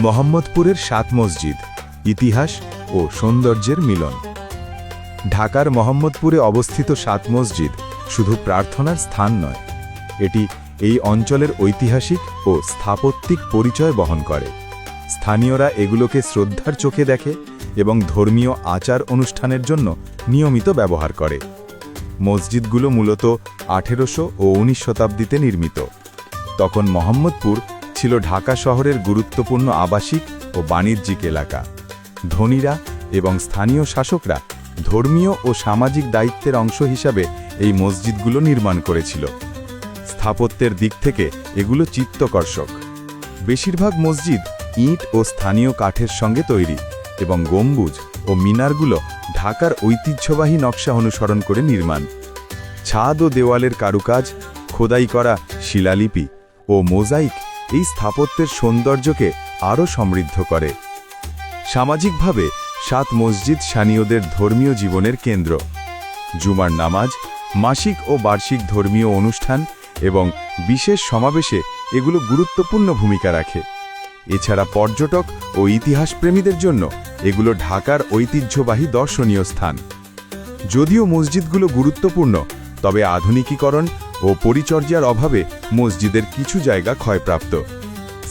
মোহাম্মদপুরের ৭ মসজিদ, ইতিহাস ও সৌন্দর্যের মিলন। ঢাকার মোহাম্মদপুরে অবস্থিত ৭ মসজিদ শুধু প্রার্থনার স্থান নয়, এটি এই অঞ্চলের ঐতিহাসিক ও স্থাপত্যিক পরিচয় বহন করে। স্থানীয়রা এগুলোকে শ্রদ্ধার চোখে দেখে এবং ধর্মীয় আচার অনুষ্ঠানের জন্য নিয়মিত ব্যবহার করে। মসজিদগুলো মূলত ১৮০০ ও ১৯ শতাব্দীতে নির্মিত। তখন মোহাম্মদপুর ছিল ঢাকা শহরের গুরুত্বপূর্ণ আবাসিক ও বাণিজ্যিক এলাকা। ধনীরা এবং স্থানীয় শাসকরা ধর্মীয় ও সামাজিক দায়িত্বের অংশ হিসাবে এই মসজিদগুলো নির্মাণ করেছিল। স্থাপত্যের দিক থেকে এগুলো চিত্তাকর্ষক। বেশিরভাগ মসজিদ ইট ও স্থানীয় কাঠের সঙ্গে তৈরি এবং গম্বুজ ও মিনারগুলো ঢাকার ঐতিহ্যবাহী নকশা অনুসরণ করে নির্মাণ। ছাদ ও দেওয়ালের কারুকাজ, খোদাই করা শিলালিপি ও মোজাইক এই স্থাপত্যের সৌন্দর্যকে আরও সমৃদ্ধ করে। সামাজিকভাবে ৭ মসজিদ স্থানীয়দের ধর্মীয় জীবনের কেন্দ্র। জুমার নামাজ, মাসিক ও বার্ষিক ধর্মীয় অনুষ্ঠান এবং বিশেষ সমাবেশে এগুলো গুরুত্বপূর্ণ ভূমিকা রাখে। এছাড়া পর্যটক ও ইতিহাসপ্রেমীদের জন্য এগুলো ঢাকার ঐতিহ্যবাহী দর্শনীয় স্থান। যদিও মসজিদগুলো গুরুত্বপূর্ণ, তবে আধুনিকীকরণ ও পরিচর্যার অভাবে মসজিদের কিছু জায়গা ক্ষয়প্রাপ্ত।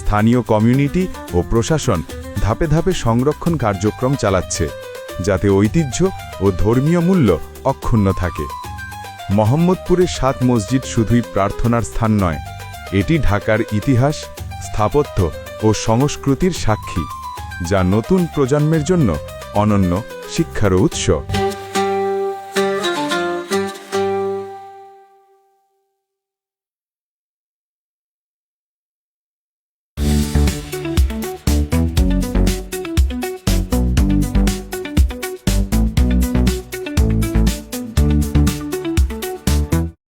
স্থানীয় কমিউনিটি ও প্রশাসন ধাপে ধাপে সংরক্ষণ কার্যক্রম চালাচ্ছে, যাতে ঐতিহ্য ও ধর্মীয় মূল্য অক্ষুণ্ণ থাকে। মোহাম্মদপুরের ৭ মসজিদ শুধুই প্রার্থনার স্থান নয়, এটি ঢাকার ইতিহাস, স্থাপত্য ও সংস্কৃতির সাক্ষী, যা নতুন প্রজন্মের জন্য অনন্য শিক্ষার উৎস।